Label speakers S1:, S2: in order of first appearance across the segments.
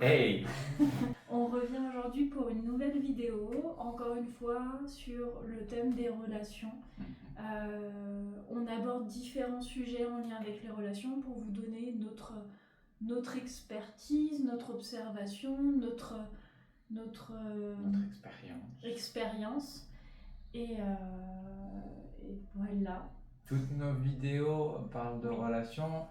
S1: Hey!
S2: On revient aujourd'hui pour une nouvelle vidéo, encore une fois sur le thème des relations. On aborde différents sujets en lien avec les relations pour vous donner notre expertise, notre observation, notre expérience. Et voilà.
S1: Toutes nos vidéos parlent de
S2: Oui.
S1: relations.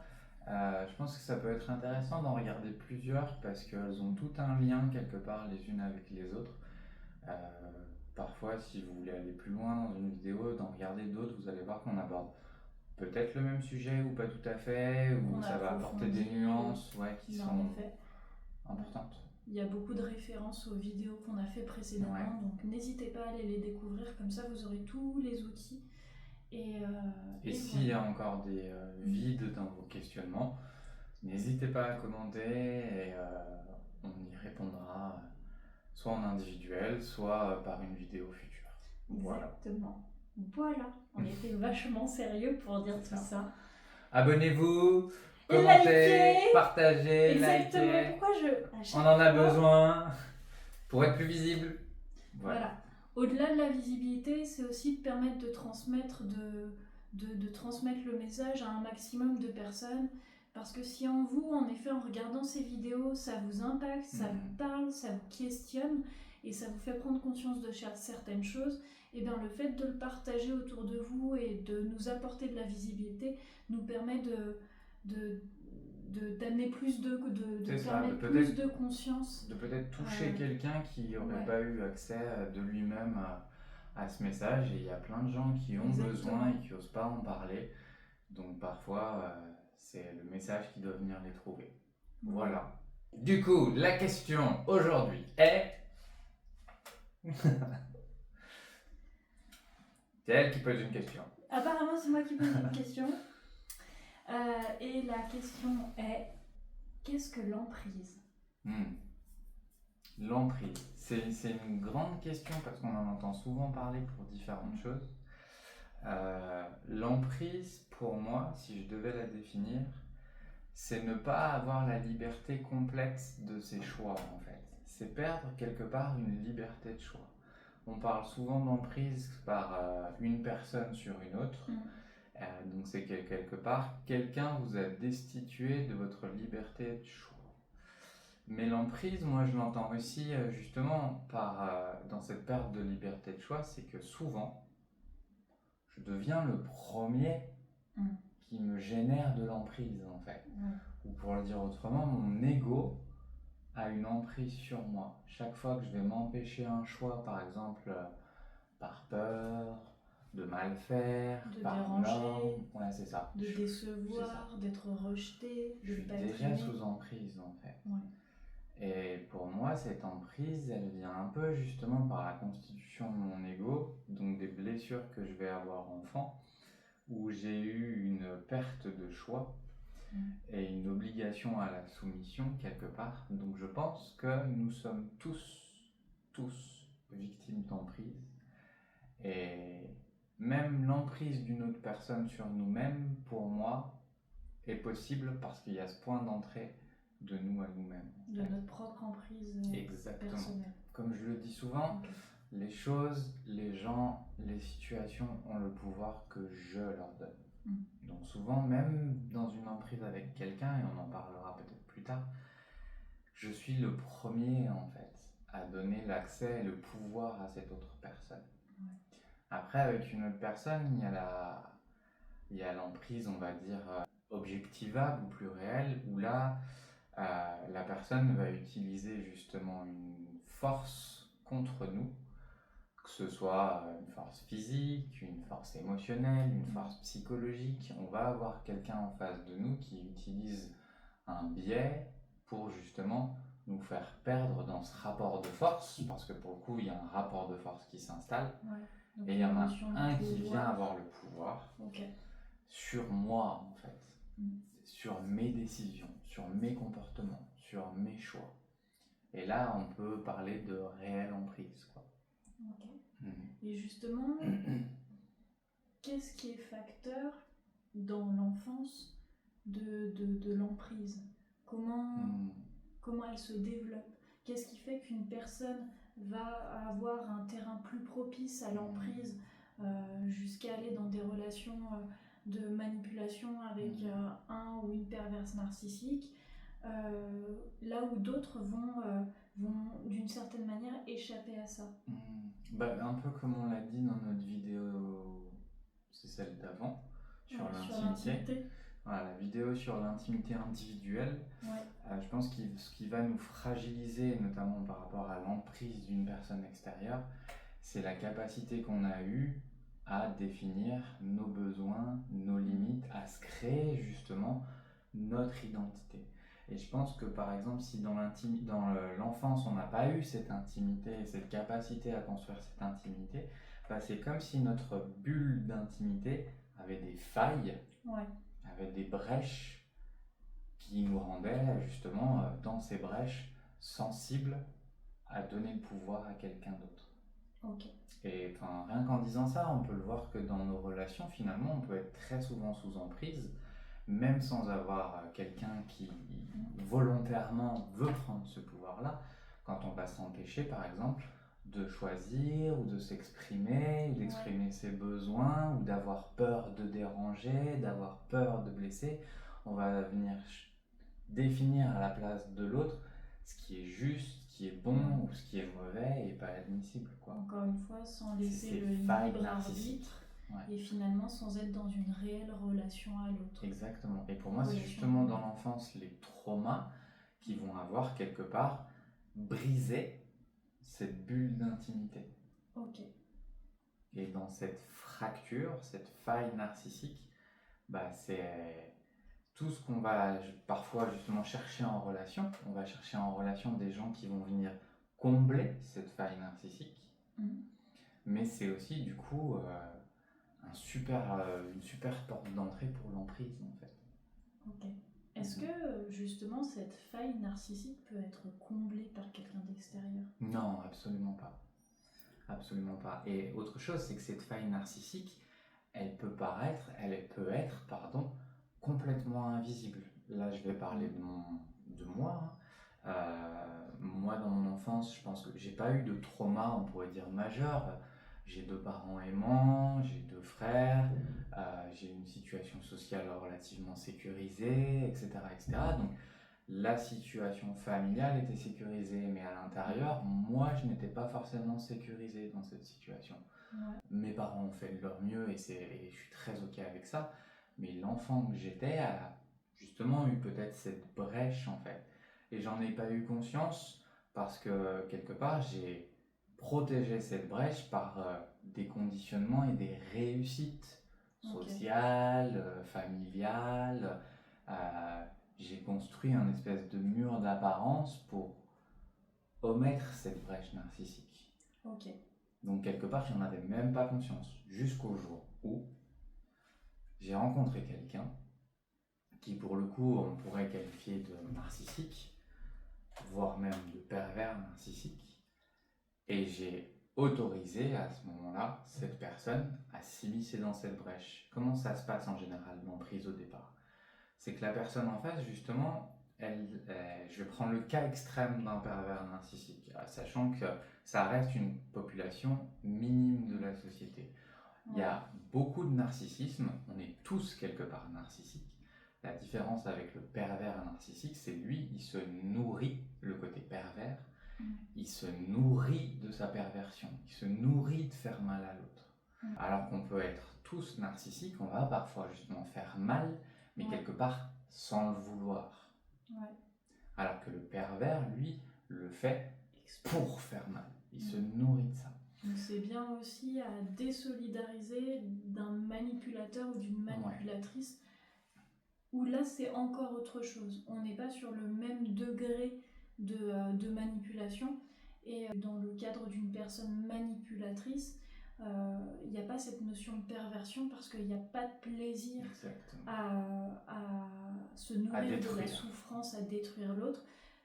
S1: Je pense que ça peut être intéressant d'en regarder plusieurs parce qu'elles ont tout un lien quelque part les unes avec les autres. Parfois, si vous voulez aller plus loin dans une vidéo, d'en regarder d'autres, vous allez voir qu'on aborde peut-être le même sujet ou pas tout à fait, ou
S2: On
S1: ça va apporter des
S2: approfondit,
S1: nuances qui
S2: en
S1: sont
S2: effet.
S1: importantes.
S2: Il y a beaucoup de références aux vidéos qu'on a fait précédemment, donc n'hésitez pas à aller les découvrir, comme ça vous aurez tous les outils. Et
S1: s'il y a encore des vides dans vos questionnements, n'hésitez pas à commenter et on y répondra soit en individuel, soit par une vidéo future.
S2: Exactement. Voilà, on était vachement sérieux pour dire tout ça.
S1: Abonnez-vous,
S2: Et
S1: commentez,
S2: likez.
S1: partagez,
S2: Exactement.
S1: likez.
S2: Pourquoi
S1: On en a besoin pour être plus visible.
S2: Voilà. Au-delà de la visibilité, c'est aussi de permettre de transmettre, de transmettre le message à un maximum de personnes. Parce que si en vous, en effet, en regardant ces vidéos, ça vous impacte, ça vous parle, ça vous questionne et ça vous fait prendre conscience de certaines choses, et bien le fait de le partager autour de vous et de nous apporter de la visibilité nous permet d'amener plus de conscience.
S1: De peut-être toucher quelqu'un qui n'aurait pas eu accès de lui-même à ce message. Et il y a plein de gens qui ont besoin et qui n'osent pas en parler. Donc parfois, c'est le message qui doit venir les trouver. Voilà. Du coup, la question aujourd'hui est... C'est elle qui pose une question.
S2: Apparemment, c'est moi qui pose une question. Et la question est, qu'est-ce que l'emprise ?
S1: L'emprise, c'est une grande question parce qu'on en entend souvent parler pour différentes choses. L'emprise, pour moi, si je devais la définir, c'est ne pas avoir la liberté complète de ses choix, en fait. C'est perdre quelque part une liberté de choix. On parle souvent d'emprise par une personne sur une autre. Donc c'est quelque part, quelqu'un vous a destitué de votre liberté de choix. Mais l'emprise, moi je l'entends aussi justement dans cette perte de liberté de choix, c'est que souvent, je deviens le premier qui me génère de l'emprise en fait. Ou pour le dire autrement, mon ego a une emprise sur moi. Chaque fois que je vais m'empêcher un choix, par exemple par peur, de mal faire,
S2: de
S1: par
S2: déranger,
S1: c'est ça.
S2: de décevoir, d'être rejeté,
S1: je suis déjà sous emprise en fait. Et pour moi, cette emprise, elle vient un peu justement par la constitution de mon ego, donc des blessures que je vais avoir enfant, où j'ai eu une perte de choix et une obligation à la soumission quelque part. Donc je pense que nous sommes tous victimes d'emprise. Et même l'emprise d'une autre personne sur nous-mêmes, pour moi, est possible parce qu'il y a ce point d'entrée de nous à nous-mêmes.
S2: De notre propre emprise personnelle.
S1: Comme je le dis souvent, les choses, les gens, les situations ont le pouvoir que je leur donne. Donc souvent, même dans une emprise avec quelqu'un, et on en parlera peut-être plus tard, je suis le premier en fait à donner l'accès et le pouvoir à cette autre personne. Après, avec une autre personne, il y a l'emprise, on va dire, objectivable ou plus réelle, où là, la personne va utiliser justement une force contre nous, que ce soit une force physique, une force émotionnelle, une force psychologique. On va avoir quelqu'un en face de nous qui utilise un biais pour justement nous faire perdre dans ce rapport de force, parce que pour le coup, il y a un rapport de force qui s'installe, et il y en a un qui vient avoir le pouvoir sur moi, en fait, sur mes décisions, sur mes comportements, sur mes choix. Et là, on peut parler de réelle emprise, quoi.
S2: Et justement, qu'est-ce qui est facteur dans l'enfance de l'emprise ? Comment comment elle se développe. Qu'est-ce qui fait qu'une personne va avoir un terrain plus propice à l'emprise jusqu'à aller dans des relations de manipulation avec un ou une perverse narcissique, là où d'autres vont d'une certaine manière échapper à ça.
S1: Un peu comme on l'a dit dans notre vidéo, c'est celle d'avant, sur l'intimité. Voilà, la vidéo sur l'intimité individuelle, je pense que ce qui va nous fragiliser, notamment par rapport à l'emprise d'une personne extérieure, c'est la capacité qu'on a eue à définir nos besoins, nos limites, à se créer justement notre identité. Et je pense que par exemple, si dans l'enfance on n'a pas eu cette intimité et cette capacité à construire cette intimité, c'est comme si notre bulle d'intimité avait des failles, avait des brèches qui nous rendaient justement dans ces brèches sensibles à donner le pouvoir à quelqu'un d'autre. Et rien qu'en disant ça, on peut le voir que dans nos relations, finalement, on peut être très souvent sous emprise, même sans avoir quelqu'un qui volontairement veut prendre ce pouvoir-là, quand on va s'empêcher, par exemple, de choisir ou de s'exprimer, ou d'exprimer ses besoins, ou d'avoir peur de déranger, d'avoir peur de blesser, on va venir définir à la place de l'autre ce qui est juste, ce qui est bon ou ce qui est mauvais et pas admissible, quoi.
S2: Encore une fois, sans laisser le libre arbitre et finalement sans être dans une réelle relation à l'autre.
S1: Exactement. Et pour moi, c'est justement dans l'enfance les traumas qui vont avoir quelque part brisé cette bulle d'intimité. Et dans cette fracture, cette faille narcissique, c'est tout ce qu'on va parfois justement chercher en relation. On va chercher en relation des gens qui vont venir combler cette faille narcissique. Mais c'est aussi du coup une super porte d'entrée pour l'emprise en fait.
S2: Est-ce que justement cette faille narcissique peut être comblée par quelqu'un d'extérieur ?
S1: Non, absolument pas. Absolument pas. Et autre chose, c'est que cette faille narcissique, elle peut être complètement invisible. Là, je vais parler de moi. Moi, dans mon enfance, je pense que j'ai pas eu de trauma, on pourrait dire, majeur. J'ai 2 parents aimants, j'ai 2 frères, j'ai une situation sociale relativement sécurisée, etc., etc. Donc, la situation familiale était sécurisée, mais à l'intérieur, moi, je n'étais pas forcément sécurisé dans cette situation. Mes parents ont fait de leur mieux et je suis très ok avec ça, mais l'enfant que j'étais a justement eu peut-être cette brèche en fait. Et j'en ai pas eu conscience parce que quelque part, j'ai protégé cette brèche par des conditionnements et des réussites sociales, familiales. J'ai construit un espèce de mur d'apparence pour omettre cette brèche narcissique. Donc quelque part, j'en avais même pas conscience, jusqu'au jour où j'ai rencontré quelqu'un qui, pour le coup, on pourrait qualifier de narcissique, voire même de pervers narcissique, et j'ai autorisé à ce moment-là cette personne à s'immiscer dans cette brèche. Comment ça se passe en général, l'emprise au départ ? C'est que la personne en face, justement, je vais prendre le cas extrême d'un pervers narcissique, sachant que ça reste une population minime de la société. Il y a beaucoup de narcissisme, on est tous quelque part narcissiques. La différence avec le pervers narcissique, c'est lui, il se nourrit, le côté pervers, il se nourrit de sa perversion, il se nourrit de faire mal à l'autre. Alors qu'on peut être tous narcissiques, on va parfois justement faire mal, mais quelque part sans le vouloir. Alors que le pervers, lui, le fait pour faire mal. Il se nourrit de ça.
S2: Donc c'est bien aussi à désolidariser d'un manipulateur ou d'une manipulatrice, où là c'est encore autre chose. On n'est pas sur le même degré de manipulation. Et dans le cadre d'une personne manipulatrice, il n'y a pas cette notion de perversion parce qu'il n'y a pas de plaisir à se nourrir de la souffrance, à détruire l'autre.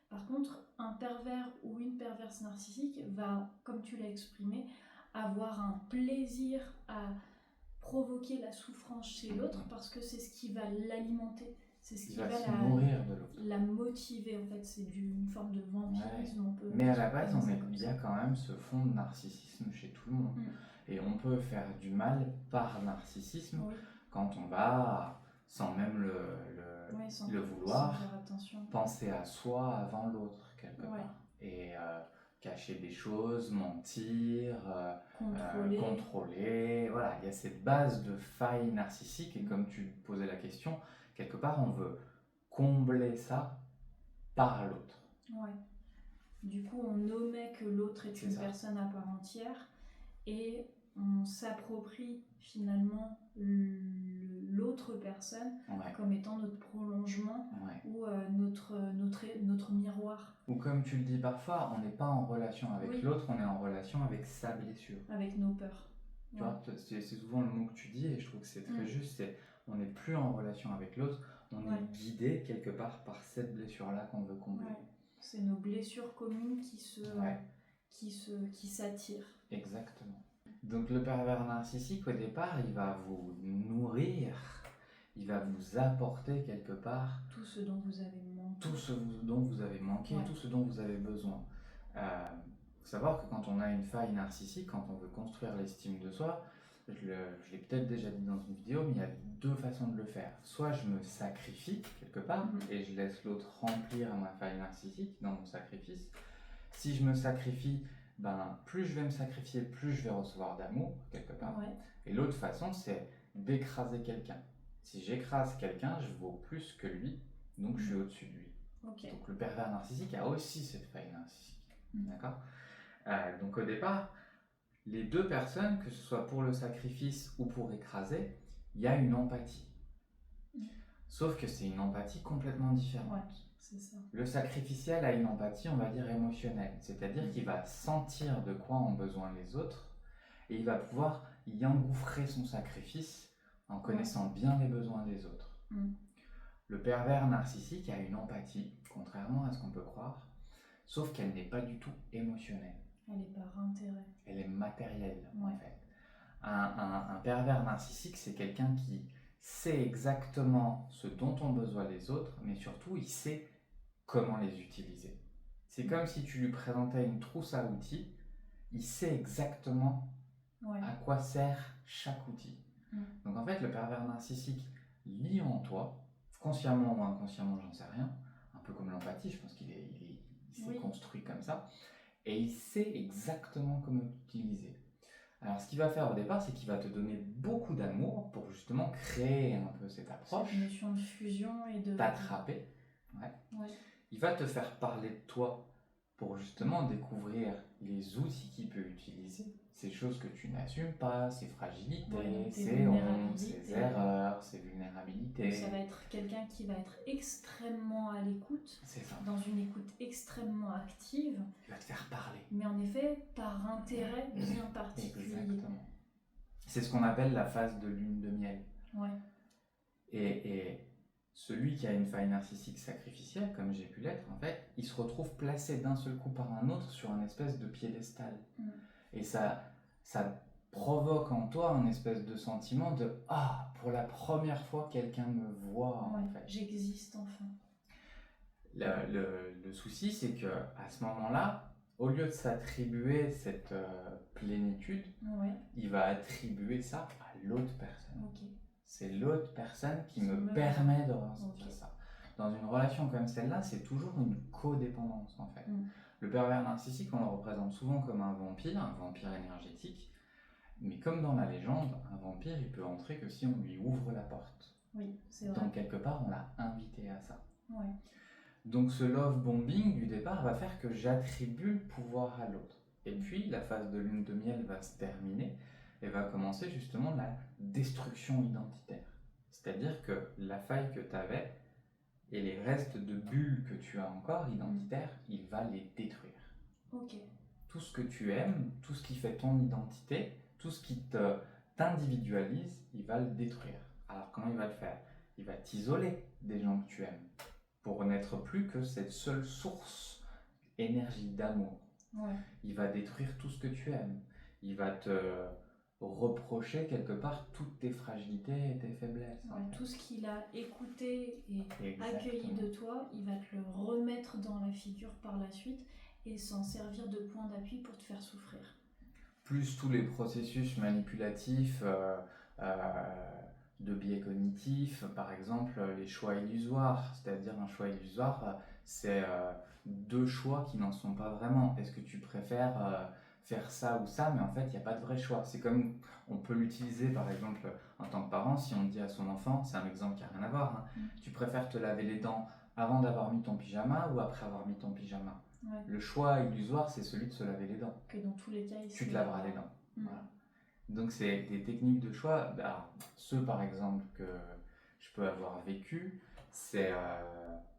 S2: Par contre, un pervers ou une perverse narcissique va, comme tu l'as exprimé, avoir un plaisir à provoquer la souffrance chez l'autre parce que c'est ce qui va l'alimenter, C'est ce
S1: Il
S2: qui
S1: va
S2: va
S1: se nourrir de l'autre.
S2: la motiver, en fait. C'est une forme de vampirisme. On peut
S1: Mais à la base,
S2: penser comme
S1: il y
S2: ça.
S1: a quand même ce fond de narcissisme chez tout le monde. Et on peut faire du mal par narcissisme
S2: Oui.
S1: quand on va, sans même
S2: Sans
S1: vouloir,
S2: faire attention.
S1: penser à soi avant l'autre, quelque part. Et cacher des choses, mentir, contrôler. Voilà, il y a cette base de faille narcissique. Et comme tu posais la question, quelque part, on veut combler ça par l'autre.
S2: Ouais. Du coup, on omet que l'autre est une
S1: ça.
S2: personne à part entière et on s'approprie finalement l'autre personne comme étant notre prolongement ou notre miroir.
S1: Ou comme tu le dis parfois, on n'est pas en relation avec l'autre, on est en relation avec sa blessure.
S2: Avec nos peurs.
S1: Tu vois, c'est souvent le mot que tu dis et je trouve que c'est très juste, c'est on n'est plus en relation avec l'autre, on est guidé quelque part par cette blessure-là qu'on veut combler.
S2: C'est nos blessures communes qui s'attirent.
S1: Exactement. Donc le pervers narcissique, au départ, il va vous nourrir, il va vous apporter quelque part
S2: tout ce dont vous avez manqué,
S1: tout ce dont vous avez besoin. Faut savoir que quand on a une faille narcissique, quand on veut construire l'estime de soi, je l'ai peut-être déjà dit dans une vidéo, mais il y a deux façons de le faire. Soit je me sacrifie quelque part et je laisse l'autre remplir ma faille narcissique dans mon sacrifice. Si je me sacrifie, plus je vais me sacrifier, plus je vais recevoir d'amour quelque part. Et l'autre façon, c'est d'écraser quelqu'un. Si j'écrase quelqu'un, je vaux plus que lui, donc je suis au-dessus de lui. Donc le pervers narcissique a aussi cette faille narcissique. D'accord ? Donc au départ, les deux personnes, que ce soit pour le sacrifice ou pour écraser, il y a une empathie. Sauf que c'est une empathie complètement différente.
S2: C'est ça.
S1: Le sacrificiel a une empathie, on va dire, émotionnelle. C'est-à-dire qu'il va sentir de quoi ont besoin les autres et il va pouvoir y engouffrer son sacrifice en connaissant bien les besoins des autres. Le pervers narcissique a une empathie, contrairement à ce qu'on peut croire, sauf qu'elle n'est pas du tout émotionnelle.
S2: Elle est par intérêt.
S1: Elle est matérielle, en fait. Un pervers narcissique, c'est quelqu'un qui sait exactement ce dont ont besoin les autres, mais surtout, il sait comment les utiliser. C'est comme si tu lui présentais une trousse à outils, il sait exactement à quoi sert chaque outil. Donc en fait, le pervers narcissique lit en toi, consciemment ou inconsciemment, j'en sais rien, un peu comme l'empathie, je pense qu'il s'est construit comme ça, et il sait exactement comment l'utiliser. Alors ce qu'il va faire au départ, c'est qu'il va te donner beaucoup d'amour pour justement créer un peu cette approche.
S2: Cette notion de fusion et de...
S1: T'attraper. Il va te faire parler de toi pour justement découvrir les outils qu'il peut utiliser, ces choses que tu n'assumes pas, ses fragilités, ses hontes, ses erreurs, ses vulnérabilités.
S2: Donc ça va être quelqu'un qui va être extrêmement à l'écoute, dans une écoute extrêmement active.
S1: Il va te faire parler.
S2: Mais en effet, par intérêt bien particulier.
S1: Exactement. C'est ce qu'on appelle la phase de lune de miel. Et celui qui a une faille narcissique sacrificielle, comme j'ai pu l'être, en fait, il se retrouve placé d'un seul coup par un autre sur un espèce de piédestal. Et ça provoque en toi un espèce de sentiment de « Ah, pour la première fois, quelqu'un me voit, en fait. »
S2: J'existe enfin.
S1: Le souci, c'est qu'à ce moment-là, au lieu de s'attribuer cette plénitude, il va attribuer ça à l'autre personne. C'est l'autre personne qui me permet de ressentir ça. Dans une relation comme celle-là, c'est toujours une codépendance en fait. Le pervers narcissique, on le représente souvent comme un vampire énergétique, mais comme dans la légende, un vampire, il peut entrer que si on lui ouvre la porte.
S2: C'est vrai.
S1: Donc quelque part, on l'a invité à ça. Donc ce love bombing du départ va faire que j'attribue le pouvoir à l'autre. Et puis la phase de lune de miel va se terminer et va commencer justement la destruction identitaire. C'est-à-dire que la faille que tu avais et les restes de bulles que tu as encore identitaires, il va les détruire. Tout ce que tu aimes, tout ce qui fait ton identité, tout ce qui t'individualise, il va le détruire. Alors comment il va le faire ? Il va t'isoler des gens que tu aimes pour n'être plus que cette seule source énergie d'amour. Il va détruire tout ce que tu aimes. Il va te reprocher quelque part toutes tes fragilités et tes faiblesses.
S2: Ouais, tout ce qu'il a écouté et
S1: Exactement.
S2: accueilli de toi, il va te le remettre dans la figure par la suite et s'en servir de point d'appui pour te faire souffrir.
S1: Plus tous les processus manipulatifs de biais cognitifs, par exemple les choix illusoires, c'est-à-dire un choix illusoire, c'est deux choix qui n'en sont pas vraiment. Est-ce que tu préfères faire ça ou ça, mais en fait il n'y a pas de vrai choix. C'est comme on peut l'utiliser par exemple en tant que parent, si on dit à son enfant, c'est un exemple qui n'a rien à voir, hein, tu préfères te laver les dents avant d'avoir mis ton pyjama ou après avoir mis ton pyjama.
S2: Ouais.
S1: Le choix illusoire, c'est celui de se laver les dents.
S2: Que dans tous les cas,
S1: tu te laveras les dents. Voilà. Donc c'est des techniques de choix. Ceux par exemple que je peux avoir vécu, c'est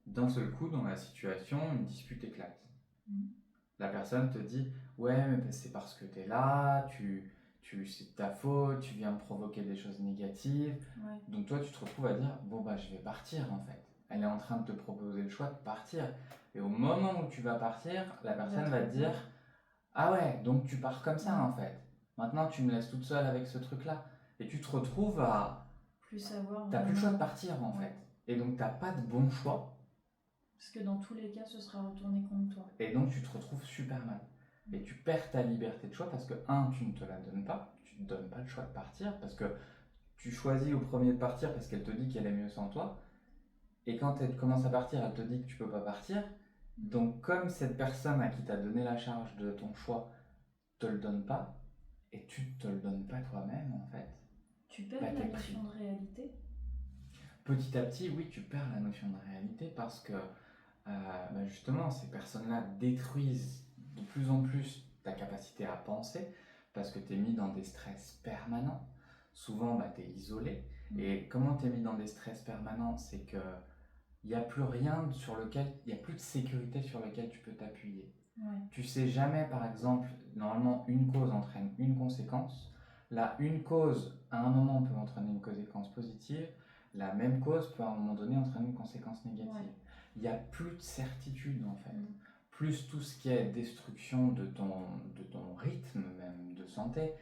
S1: d'un seul coup dans la situation, une dispute éclate. La personne te dit ouais mais c'est parce que t'es là, c'est de ta faute, tu viens me provoquer des choses négatives.
S2: Ouais.
S1: Donc toi tu te retrouves à dire bon bah je vais partir en fait. Elle est en train de te proposer le choix de partir. Et au moment où tu vas partir, la personne va te dire ah ouais, donc tu pars comme ça en fait. Maintenant tu me laisses toute seule avec ce truc là. Et tu te retrouves à
S2: plus savoir.
S1: T'as plus le choix de partir en fait. Et donc t'as pas de bon choix.
S2: Parce que dans tous les cas, ce sera retourné contre toi.
S1: Et donc tu te retrouves super mal. Et tu perds ta liberté de choix parce que tu ne te la donnes pas. Tu ne te donnes pas le choix de partir parce que tu choisis au premier de partir parce qu'elle te dit qu'elle est mieux sans toi. Et quand elle commence à partir, elle te dit que tu peux pas partir. Donc comme cette personne à qui t'as donné la charge de ton choix te le donne pas, et tu te le donnes pas toi-même en fait.
S2: Tu perds la notion de réalité.
S1: Petit à petit, oui, tu perds la notion de réalité parce que justement, ces personnes-là détruisent de plus en plus ta capacité à penser parce que tu es mis dans des stress permanents. Souvent, tu es isolé. Et comment tu es mis dans des stress permanents, c'est que il n'y a plus rien sur lequel, il n'y a plus de sécurité sur laquelle tu peux t'appuyer.
S2: Ouais.
S1: Tu sais jamais, par exemple, normalement, une cause entraîne une conséquence. Là, une cause, à un moment, peut entraîner une conséquence positive. La même cause peut, à un moment donné, entraîner une conséquence négative. Ouais. Il n'y a plus de certitude, en fait. Plus tout ce qui est destruction de ton rythme, même de santé.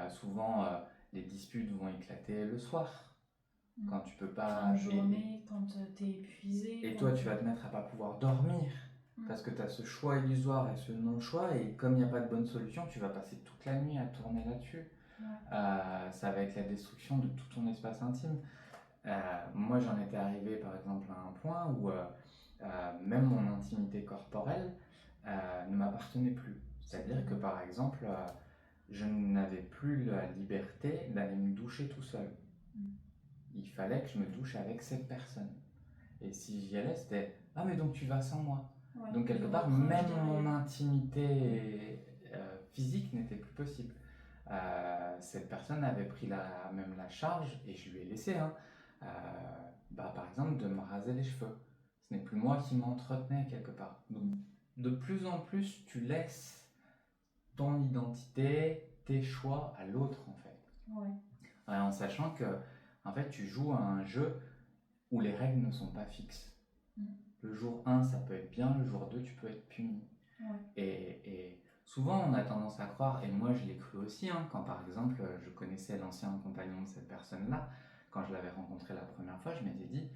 S1: Souvent, les disputes vont éclater le soir. Quand tu peux pas.
S2: Fin de journée, quand tu es épuisé.
S1: Et toi, tu vas te mettre à pas pouvoir dormir. Parce que tu as ce choix illusoire et ce non-choix, et comme il n'y a pas de bonne solution, tu vas passer toute la nuit à tourner là-dessus. Ouais. Ça va être la destruction de tout ton espace intime. Moi, j'en étais arrivé par exemple à un point où même mon intimité corporelle ne m'appartenait plus. C'est-à-dire que par exemple, je n'avais plus la liberté d'aller me doucher tout seul. Il fallait que je me douche avec cette personne. Et si j'y allais, c'était « Ah mais donc tu vas sans moi ». Ouais, donc quelque part, même mon intimité physique n'était plus possible. Cette personne avait pris même la charge, et je lui ai laissé, par exemple, de me raser les cheveux. Ce n'est plus moi qui m'entretenais quelque part. Donc de plus en plus, tu laisses ton identité, tes choix à l'autre en fait. Ouais. En sachant que en fait, tu joues à un jeu où les règles ne sont pas fixes. Le jour 1, ça peut être bien, le jour 2, tu peux être puni. Ouais. Et souvent, on a tendance à croire, et moi je l'ai cru aussi, quand par exemple, je connaissais l'ancien compagnon de cette personne-là, quand je l'avais rencontré la première fois, je m'étais dit,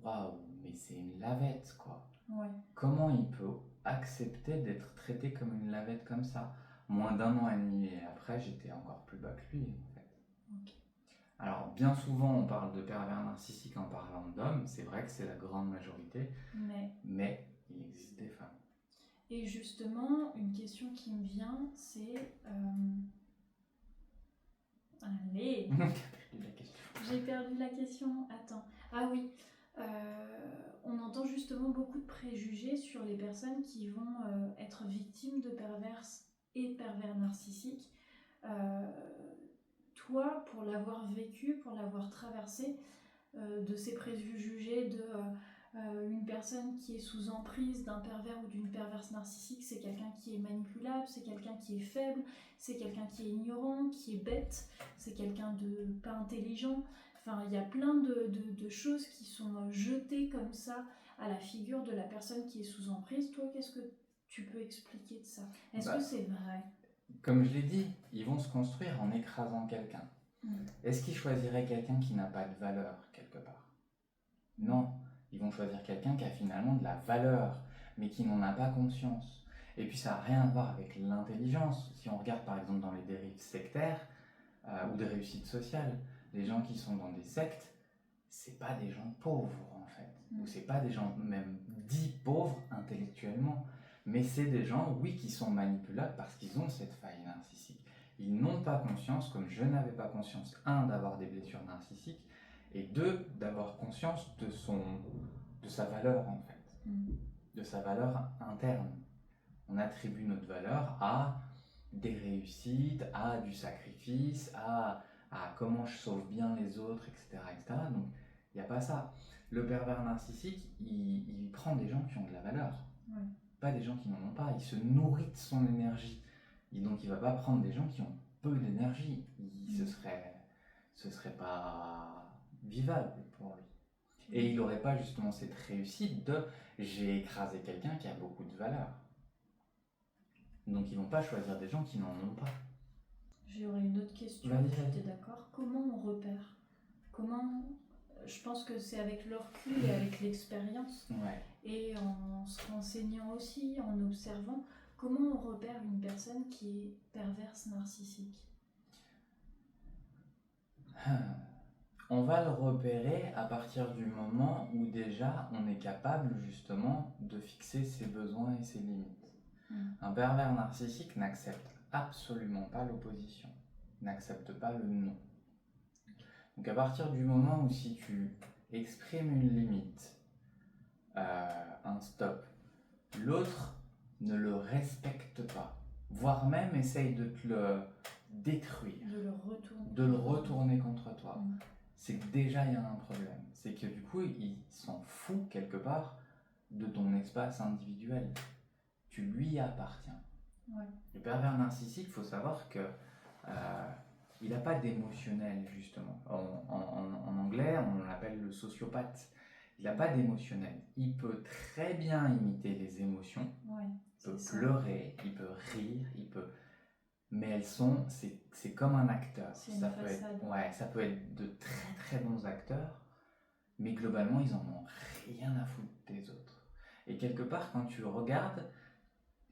S1: waouh, mais c'est une lavette, quoi. Ouais. Comment il peut accepter d'être traité comme une lavette comme ça? Moins d'1 an et demi après, j'étais encore plus bas que lui, en fait. Okay. Alors, bien souvent, on parle de pervers narcissiques en parlant d'hommes. C'est vrai que c'est la grande majorité. Mais il existe des femmes.
S2: Et justement, une question qui me vient, c'est... Allez J'ai perdu la question. Attends. Ah oui. On entend justement beaucoup de préjugés sur les personnes qui vont être victimes de perverses et pervers narcissiques. Toi, pour l'avoir vécu, pour l'avoir traversé, de ces préjugés de une personne qui est sous emprise d'un pervers ou d'une perverse narcissique, c'est quelqu'un qui est manipulable, c'est quelqu'un qui est faible, c'est quelqu'un qui est ignorant, qui est bête, c'est quelqu'un de pas intelligent. Enfin, il y a plein de choses qui sont jetées comme ça à la figure de la personne qui est sous emprise. Toi, qu'est-ce que tu peux expliquer de ça? Est-ce que c'est vrai?
S1: comme je l'ai dit, ils vont se construire en écrasant quelqu'un. Est-ce qu'ils choisiraient quelqu'un qui n'a pas de valeur quelque part? Non, ils vont choisir quelqu'un qui a finalement de la valeur, mais qui n'en a pas conscience. Et puis ça n'a rien à voir avec l'intelligence. Si on regarde par exemple dans les dérives sectaires ou des réussites sociales, les gens qui sont dans des sectes, c'est pas des gens pauvres en fait, ou c'est pas des gens même dits pauvres intellectuellement, mais c'est des gens, oui, qui sont manipulables parce qu'ils ont cette faille narcissique. Ils n'ont pas conscience, comme je n'avais pas conscience, un, d'avoir des blessures narcissiques, et deux, d'avoir conscience de sa valeur en fait, de sa valeur interne. On attribue notre valeur à des réussites, à du sacrifice, à comment je sauve bien les autres, etc. etc. Donc, il n'y a pas ça. Le pervers narcissique, il prend des gens qui ont de la valeur, pas des gens qui n'en ont pas. Il se nourrit de son énergie. Et donc, il ne va pas prendre des gens qui ont peu d'énergie. Ce serait pas vivable pour lui. Et il n'aurait pas justement cette réussite de j'ai écrasé quelqu'un qui a beaucoup de valeur. Donc ils vont pas choisir des gens qui n'en ont pas.
S2: J'aurais une autre question, tu es d'accord? Comment on repère? Je pense que c'est avec le recul et avec l'expérience, et en se renseignant aussi, en observant, comment on repère une personne qui est perverse narcissique?
S1: On va le repérer à partir du moment où déjà on est capable justement de fixer ses besoins et ses limites. Un pervers narcissique n'accepte absolument pas l'opposition, n'accepte pas le non. Donc à partir du moment où si tu exprimes une limite, un stop, l'autre ne le respecte pas, voire même essaye de te le détruire, de le retourner contre toi, c'est que déjà il y a un problème. C'est que du coup il s'en fout quelque part de ton espace individuel. Tu lui appartiens. Le pervers narcissique, il faut savoir que il n'a pas d'émotionnel, justement. En anglais, on l'appelle le sociopathe. Il n'a pas d'émotionnel. Il peut très bien imiter les émotions. Il peut pleurer, il peut rire, mais c'est comme un acteur. Ça peut être de très très bons acteurs, mais globalement, ils en ont rien à foutre des autres. Et quelque part, quand tu regardes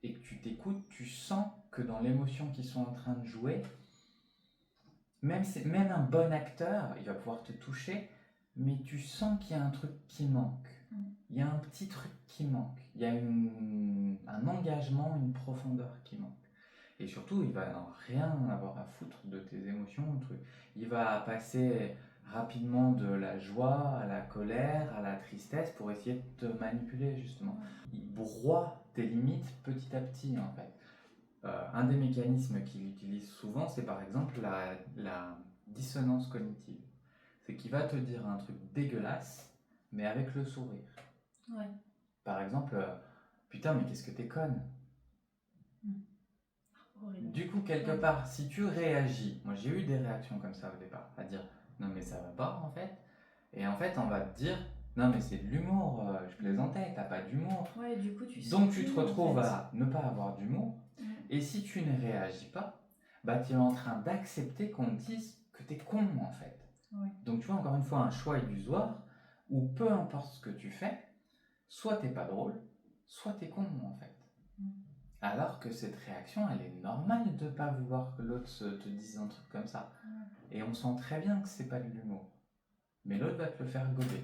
S1: et que tu t'écoutes, tu sens que dans l'émotion qu'ils sont en train de jouer, même un bon acteur, il va pouvoir te toucher, mais tu sens qu'il y a un truc qui manque. Il y a un petit truc qui manque. Il y a un engagement, une profondeur qui manque. Et surtout, il va rien avoir à foutre de tes émotions. Il va passer rapidement de la joie à la colère, à la tristesse pour essayer de te manipuler justement. Il broie tes limites petit à petit en fait. Un des mécanismes qu'il utilise souvent, c'est par exemple la dissonance cognitive. C'est qu'il va te dire un truc dégueulasse, mais avec le sourire. Par exemple, putain, mais qu'est-ce que t'es conne. Du coup, quelque part, si tu réagis, moi j'ai eu des réactions comme ça au départ, à dire non mais ça va pas en fait, et en fait on va te dire non mais c'est de l'humour, je plaisantais, t'as pas d'humour.
S2: Du coup,
S1: donc tu te retrouves à ne pas avoir d'humour, et si tu ne réagis pas, bah tu es en train d'accepter qu'on te dise que t'es con en fait. Donc tu vois encore une fois un choix illusoire où peu importe ce que tu fais, soit t'es pas drôle, soit t'es con en fait. Alors que cette réaction, elle est normale de ne pas vouloir que l'autre te dise un truc comme ça. Et on sent très bien que c'est pas de l'humour. Mais l'autre va te le faire gober.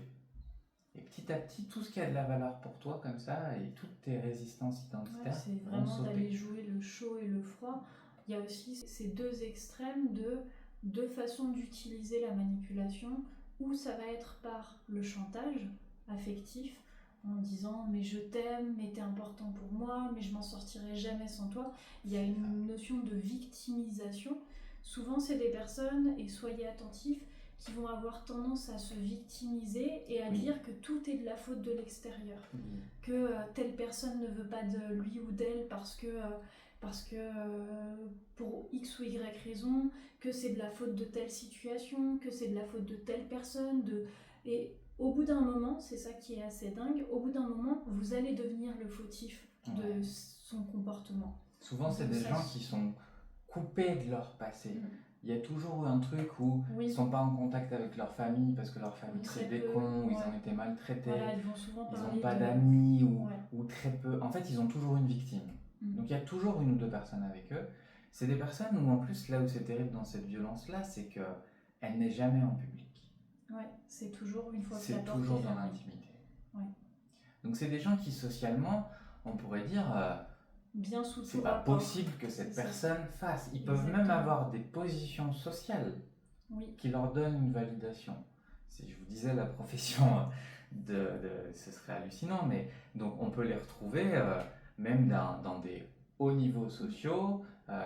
S1: Et petit à petit, tout ce qui a de la valeur pour toi comme ça, et toutes tes résistances identitaires,
S2: c'est vraiment d'aller jouer le chaud et le froid. Il y a aussi ces deux extrêmes de deux façons d'utiliser la manipulation, où ça va être par le chantage affectif, en disant mais je t'aime, mais t'es important pour moi, mais je m'en sortirai jamais sans toi. Il y a une notion de victimisation. Souvent c'est des personnes, et soyez attentifs, qui vont avoir tendance à se victimiser et à dire que tout est de la faute de l'extérieur, que telle personne ne veut pas de lui ou d'elle parce que pour X ou Y raison, que c'est de la faute de telle situation, que c'est de la faute de telle personne, et au bout d'un moment, c'est ça qui est assez dingue, au bout d'un moment, vous allez devenir le fautif de son comportement.
S1: Souvent, c'est des gens qui sont coupés de leur passé. Il y a toujours eu un truc où ils sont pas en contact avec leur famille parce que leur famille c'est des cons, ou ils ont été maltraités,
S2: voilà, ils vont souvent
S1: ils
S2: parler
S1: n'ont pas
S2: de...
S1: d'amis ou très peu. En fait, ils ont toujours une victime. Donc il y a toujours une ou deux personnes avec eux. C'est des personnes où en plus, là où c'est terrible dans cette violence-là, c'est qu'elle n'est jamais en public.
S2: Ouais, c'est toujours une fois que
S1: c'est toujours dans l'intimité.
S2: Ouais.
S1: Donc c'est des gens qui socialement, on pourrait dire...
S2: bien sous
S1: c'est pas possible que cette personne fasse. Ils peuvent même avoir des positions sociales qui leur donnent une validation. Si je vous disais la profession ce serait hallucinant, mais donc on peut les retrouver même dans des hauts niveaux sociaux,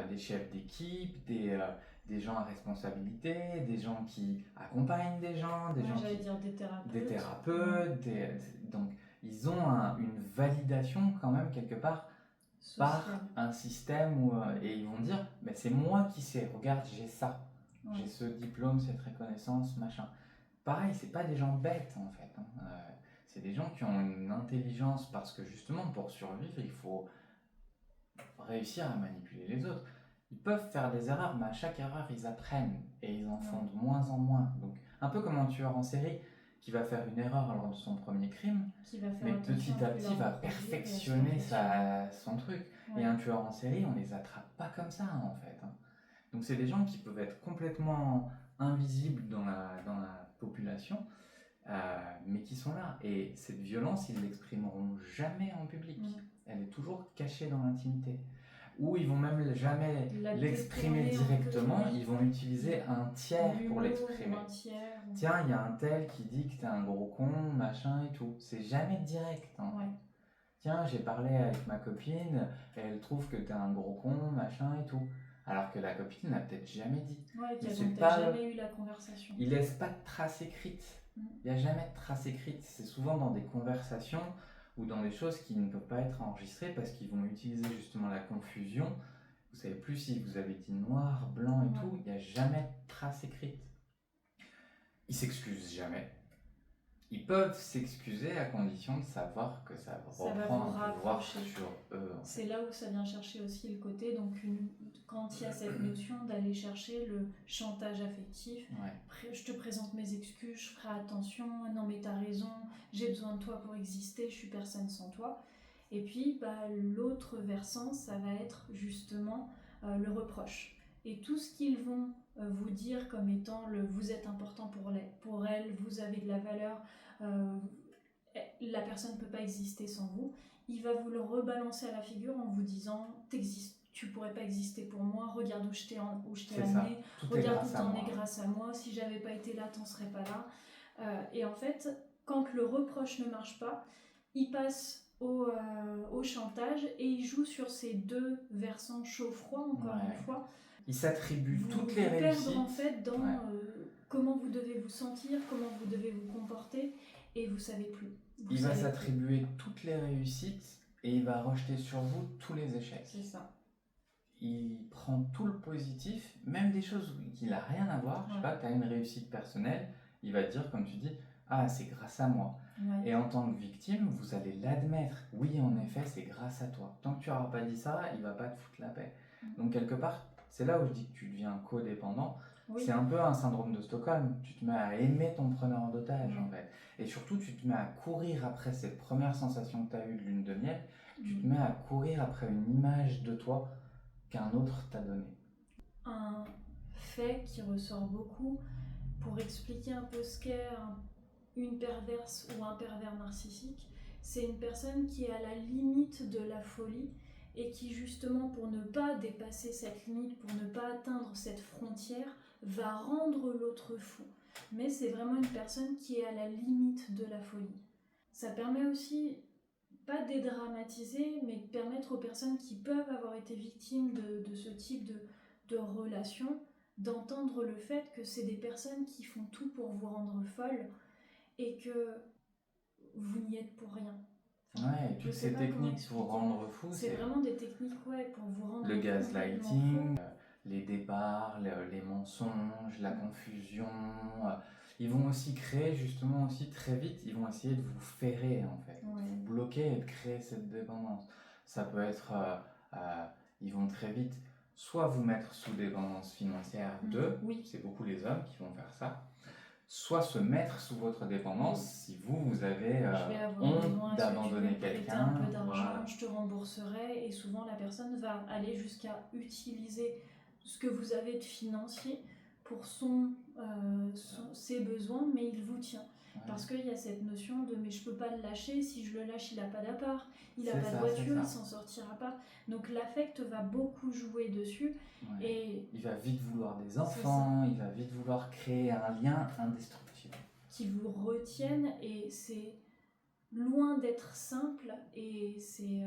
S1: des chefs d'équipe, des gens à responsabilité, des gens qui accompagnent des gens, des gens
S2: j'allais dire des thérapeutes.
S1: Des thérapeutes, donc ils ont une validation quand même quelque part par un système et ils vont dire mais c'est moi qui sais, regarde j'ai ça, j'ai ce diplôme, cette reconnaissance, machin. Pareil, c'est pas des gens bêtes en fait, hein. C'est des gens qui ont une intelligence parce que justement pour survivre il faut réussir à manipuler les autres. Ils peuvent faire des erreurs mais à chaque erreur ils apprennent et ils en font de moins en moins. Donc un peu comme un tueur en série qui va faire une erreur lors de son premier crime, mais petit à petit va perfectionner son truc. Et un tueur en série, on les attrape pas comme ça en fait. Donc c'est des gens qui peuvent être complètement invisibles dans la population, mais qui sont là. Et cette violence, ils l'exprimeront jamais en public. Elle est toujours cachée dans l'intimité. Ou ils vont même jamais l'exprimer directement, ils vont utiliser un tiers pour l'exprimer. Tiens, il y a un tel qui dit que t'es un gros con, machin et tout. C'est jamais direct en fait. Tiens, j'ai parlé avec ma copine, et elle trouve que t'es un gros con, machin et tout. Alors que la copine n'a peut-être jamais dit.
S2: Qu'elles n'ont peut-être jamais eu la conversation.
S1: Ils laissent pas de traces écrites. Il n'y a jamais de traces écrites. C'est souvent dans des conversations ou dans des choses qui ne peuvent pas être enregistrées parce qu'ils vont utiliser justement la confusion. Vous savez plus si vous avez dit noir, blanc et tout, il n'y a jamais de traces écrites. Ils s'excusent jamais. Ils peuvent s'excuser à condition de savoir que ça reprend un pouvoir sur eux.
S2: C'est là où ça vient chercher aussi le côté, donc quand il y a cette notion d'aller chercher le chantage affectif, je te présente mes excuses, je ferai attention, non mais t'as raison, j'ai besoin de toi pour exister, je suis personne sans toi. Et puis l'autre versant, ça va être justement le reproche. Et tout ce qu'ils vont vous dire comme étant vous êtes important pour elle, vous avez de la valeur, la personne ne peut pas exister sans vous, il va vous le rebalancer à la figure en vous disant tu pourrais pas exister pour moi, regarde où je t'ai amené, regarde où t'en es grâce à moi, si j'avais pas été là t'en serais pas là. Et en fait quand le reproche ne marche pas, il passe au chantage et il joue sur ces deux versants chaud-froid encore une fois.
S1: Il s'attribue toutes les réussites.
S2: Perdre en fait dans comment vous devez vous sentir, comment vous devez vous comporter et vous savez plus.
S1: Il va s'attribuer toutes les réussites et il va rejeter sur vous tous les échecs.
S2: C'est ça.
S1: Il prend tout le positif, même des choses qui n'a rien à voir. Je sais pas, tu as une réussite personnelle, il va te dire comme tu dis, ah c'est grâce à moi. Et en tant que victime, vous allez l'admettre. Oui, en effet, c'est grâce à toi. Tant que tu n'auras pas dit ça, il va pas te foutre la paix. Donc quelque part, c'est là où je dis que tu deviens codépendant. C'est un peu un syndrome de Stockholm. Tu te mets à aimer ton preneur d'otage en fait. Et surtout, tu te mets à courir après cette première sensation que tu as eue de lune de miel. Tu te mets à courir après une image de toi qu'un autre t'a donnée.
S2: Un fait qui ressort beaucoup pour expliquer un peu ce qu'est une perverse ou un pervers narcissique, c'est une personne qui est à la limite de la folie et qui justement pour ne pas dépasser cette limite, pour ne pas atteindre cette frontière, va rendre l'autre fou. Mais c'est vraiment une personne qui est à la limite de la folie. Ça permet aussi, pas de dédramatiser, mais de permettre aux personnes qui peuvent avoir été victimes de ce type de relation, d'entendre le fait que c'est des personnes qui font tout pour vous rendre folle et que vous n'y êtes pour rien.
S1: Ouais, toutes ces techniques pour rendre fou,
S2: c'est vraiment des techniques pour vous rendre
S1: le gaslighting, les départs, les mensonges, la confusion. Ils vont aussi créer justement aussi très vite, ils vont essayer de vous ferrer en fait, de vous bloquer et de créer cette dépendance. Ça peut être, ils vont très vite soit vous mettre sous dépendance financière
S2: Oui.
S1: c'est beaucoup les hommes qui vont faire ça, soit se mettre sous votre dépendance si vous avez
S2: je vais avoir
S1: honte
S2: besoin,
S1: d'abandonner
S2: prêter
S1: quelqu'un.
S2: un peu d'argent,
S1: Voilà.
S2: je te rembourserai, et souvent la personne va aller jusqu'à utiliser ce que vous avez de financier pour ses besoins, mais il vous tient. Ouais. Parce qu'il y a cette notion de mais je peux pas le lâcher, si je le lâche il a pas d'appart, il a pas de voiture, il s'en sortira pas. Donc l'affect va beaucoup jouer dessus. Ouais. Et
S1: il va vite vouloir des enfants, il va vite vouloir créer un lien indestructible.
S2: Qui vous retiennent, et c'est loin d'être simple, et c'est...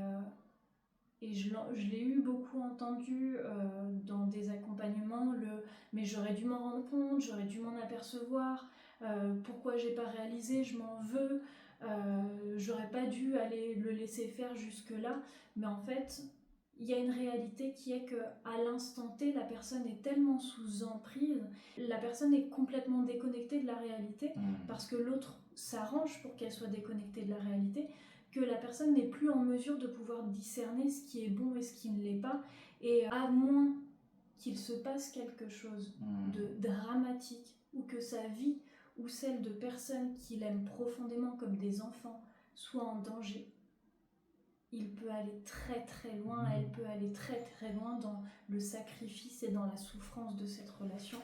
S2: Et je l'ai eu beaucoup entendu dans des accompagnements, mais j'aurais dû m'en rendre compte, j'aurais dû m'en apercevoir, pourquoi j'ai pas réalisé, je m'en veux, j'aurais pas dû aller le laisser faire jusque-là. Mais en fait, il y a une réalité qui est qu'à l'instant T, la personne est tellement sous emprise, la personne est complètement déconnectée de la réalité, parce que l'autre s'arrange pour qu'elle soit déconnectée de la réalité, que la personne n'est plus en mesure de pouvoir discerner ce qui est bon et ce qui ne l'est pas, et à moins qu'il se passe quelque chose de dramatique, ou que sa vie ou celle de personnes qu'il aime profondément comme des enfants soit en danger, il peut aller très très loin, elle peut aller très très loin dans le sacrifice et dans la souffrance de cette relation,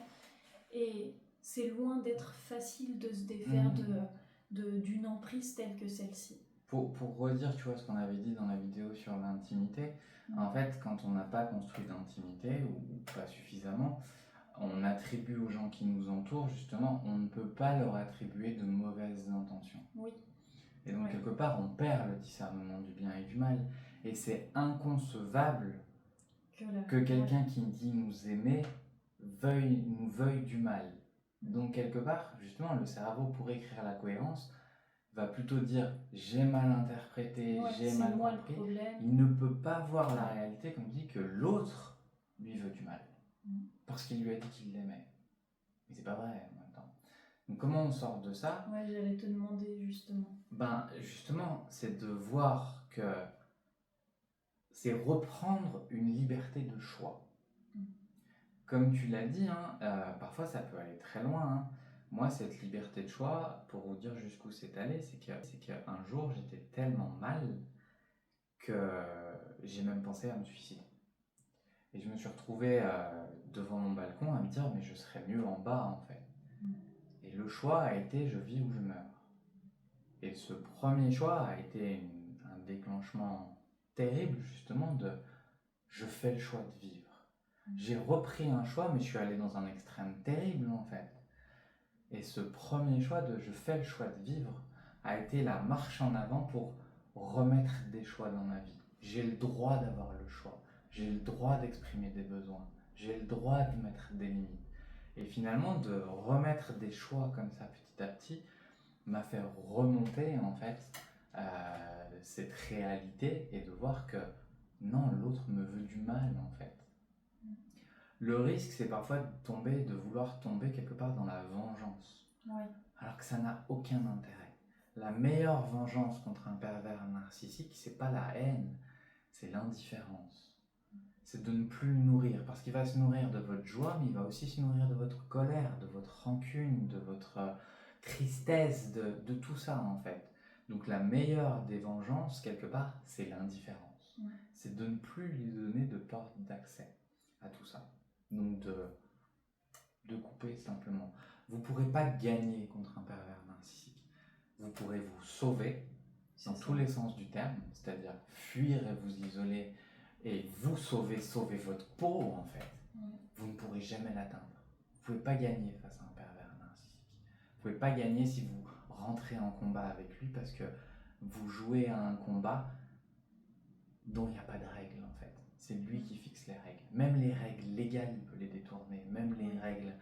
S2: et c'est loin d'être facile de se défaire d'une emprise telle que celle-ci.
S1: Pour redire, tu vois, ce qu'on avait dit dans la vidéo sur l'intimité, en fait, quand on n'a pas construit d'intimité, ou pas suffisamment, on attribue aux gens qui nous entourent, justement, on ne peut pas leur attribuer de mauvaises intentions.
S2: Oui.
S1: Et donc, quelque part, on perd le discernement du bien et du mal. Et c'est inconcevable que quelqu'un qui dit nous aimer nous veuille du mal. Donc, quelque part, justement, le cerveau, pour écrire la cohérence, va plutôt dire j'ai mal interprété, j'ai mal compris. Il ne peut pas voir la réalité comme dit que l'autre lui veut du mal. Parce qu'il lui a dit qu'il l'aimait. Mais c'est pas vrai en même temps. Donc comment on sort de ça ?
S2: Ouais, j'allais te demander justement.
S1: Ben justement, c'est de voir que c'est reprendre une liberté de choix. Comme tu l'as dit, parfois ça peut aller très loin. Hein. Moi, cette liberté de choix, pour vous dire jusqu'où c'est allé, c'est qu'un jour, j'étais tellement mal que j'ai même pensé à me suicider. Et je me suis retrouvé devant mon balcon à me dire, mais je serais mieux en bas, en fait. Et le choix a été, je vis ou je meurs. Et ce premier choix a été un déclenchement terrible, justement, de je fais le choix de vivre. J'ai repris un choix, mais je suis allé dans un extrême terrible, en fait. Et ce premier choix de je fais le choix de vivre a été la marche en avant pour remettre des choix dans ma vie. J'ai le droit d'avoir le choix. J'ai le droit d'exprimer des besoins. J'ai le droit de mettre des limites. Et finalement, de remettre des choix comme ça petit à petit m'a fait remonter en fait cette réalité et de voir que non, l'autre me veut du mal en fait. Le risque, c'est parfois de vouloir tomber quelque part dans la vengeance.
S2: Ouais.
S1: Alors que ça n'a aucun intérêt. La meilleure vengeance contre un pervers narcissique, c'est pas la haine, c'est l'indifférence. C'est de ne plus le nourrir, parce qu'il va se nourrir de votre joie, mais il va aussi se nourrir de votre colère, de votre rancune, de votre tristesse, de tout ça en fait. Donc la meilleure des vengeances, quelque part, c'est l'indifférence.
S2: Ouais.
S1: C'est de ne plus lui donner de porte d'accès à tout ça. Donc de couper simplement. Vous ne pourrez pas gagner contre un pervers narcissique. Vous pourrez vous sauver dans tous les sens du terme, c'est-à-dire fuir et vous isoler et vous sauver votre peau en fait. Vous ne pourrez jamais l'atteindre. Vous ne pouvez pas gagner face à un pervers narcissique. Vous ne pouvez pas gagner si vous rentrez en combat avec lui parce que vous jouez à un combat dont il n'y a pas de règles en fait. C'est lui qui fixe les règles. Même les règles légales, il peut les détourner. Même les règles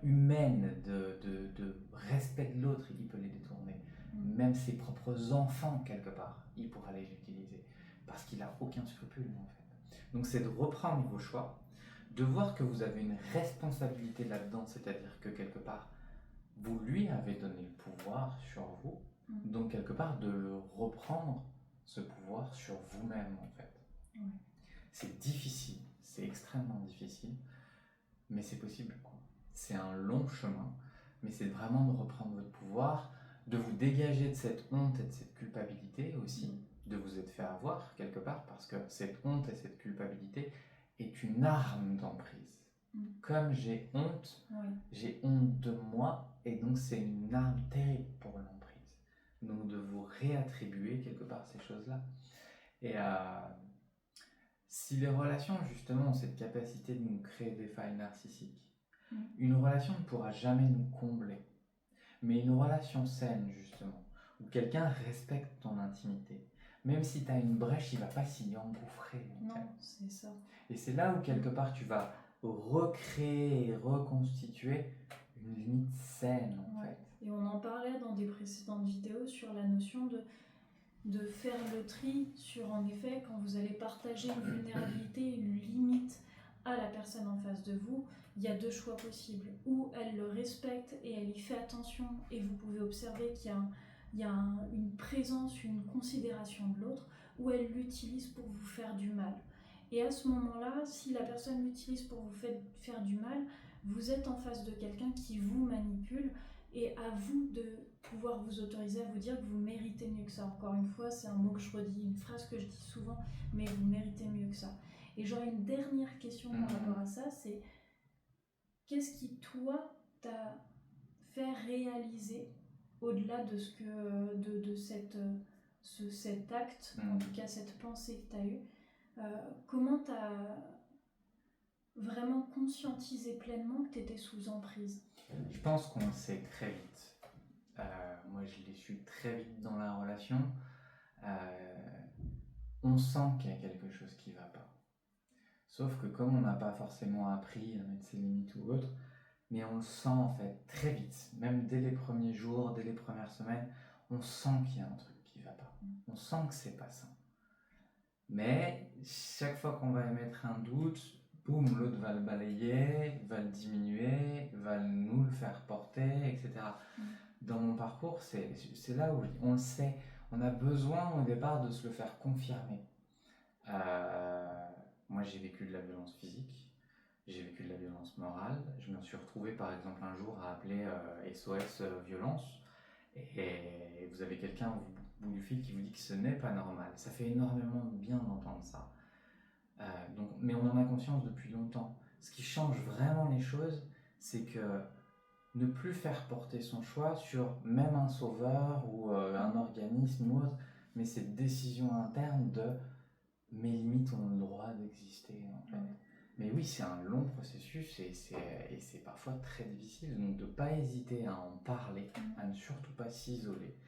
S1: humaines de respect de l'autre, il peut les détourner. Même ses propres enfants, quelque part, il pourra les utiliser. Parce qu'il n'a aucun scrupule en fait. Donc c'est de reprendre vos choix, de voir que vous avez une responsabilité là-dedans, c'est-à-dire que quelque part, vous lui avez donné le pouvoir sur vous, donc quelque part de le reprendre, ce pouvoir sur vous-même en fait. C'est difficile, c'est extrêmement difficile, mais c'est possible, quoi. C'est un long chemin, mais c'est vraiment de reprendre votre pouvoir, de vous dégager de cette honte et de cette culpabilité aussi, de vous être fait avoir quelque part, parce que cette honte et cette culpabilité est une arme d'emprise. Comme j'ai honte de moi, et donc c'est une arme terrible pour l'emprise. Donc de vous réattribuer quelque part ces choses-là. Et si les relations justement ont cette capacité de nous créer des failles narcissiques, une relation ne pourra jamais nous combler. Mais une relation saine justement, où quelqu'un respecte ton intimité, même si tu as une brèche, il ne va pas s'y engouffrer.
S2: Non, c'est ça.
S1: Et c'est là où quelque part tu vas recréer et reconstituer une limite saine en fait.
S2: Et on en parlait dans des précédentes vidéos sur la notion de faire le tri sur, en effet, quand vous allez partager une vulnérabilité, une limite à la personne en face de vous, il y a deux choix possibles. Ou elle le respecte et elle y fait attention, et vous pouvez observer qu'il y a une présence, une considération de l'autre, ou elle l'utilise pour vous faire du mal. Et à ce moment-là, si la personne l'utilise pour vous faire du mal, vous êtes en face de quelqu'un qui vous manipule, et à vous de pouvoir vous autoriser à vous dire que vous méritez mieux que ça. Encore une fois, c'est un mot que je redis, une phrase que je dis souvent, mais vous méritez mieux que ça. Et j'aurais une dernière question par rapport à ça, c'est qu'est-ce qui, toi, t'a fait réaliser, au-delà de ce que de cet acte, en tout cas cette pensée que tu as eue, comment tu as vraiment conscientisé pleinement que tu étais sous emprise?
S1: Je pense qu'on le sait très vite. Moi, je l'ai su très vite dans la relation. On sent qu'il y a quelque chose qui ne va pas. Sauf que comme on n'a pas forcément appris à mettre ses limites ou autre, mais on le sent en fait très vite, même dès les premiers jours, dès les premières semaines, on sent qu'il y a un truc qui ne va pas. On sent que c'est pas sain. Mais chaque fois qu'on va émettre un doute, boum, l'autre va le balayer, va le diminuer, va nous le faire porter, etc. Dans mon parcours, c'est là où on le sait. On a besoin au départ de se le faire confirmer. Moi, j'ai vécu de la violence physique, j'ai vécu de la violence morale. Je me suis retrouvé par exemple un jour à appeler SOS violence, et vous avez quelqu'un au bout du fil qui vous dit que ce n'est pas normal. Ça fait énormément de bien d'entendre ça. Mais on en a conscience depuis longtemps. Ce qui change vraiment les choses, c'est que ne plus faire porter son choix sur même un sauveur ou un organisme ou autre, mais cette décision interne de mes limites ont le droit d'exister en fait. Mais oui, c'est un long processus et c'est parfois très difficile, donc de ne pas hésiter à en parler, à ne surtout pas s'isoler,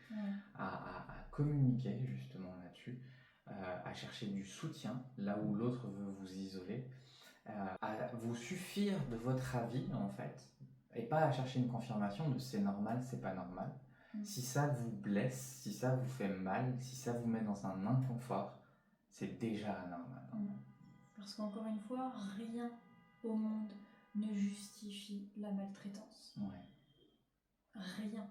S1: à communiquer justement là-dessus, à chercher du soutien là où l'autre veut vous isoler, à vous suffire de votre avis en fait, et pas à chercher une confirmation de c'est normal, c'est pas normal. Si ça vous blesse, si ça vous fait mal, si ça vous met dans un inconfort, c'est déjà anormal.
S2: Parce qu'encore une fois, rien au monde ne justifie la maltraitance. Rien.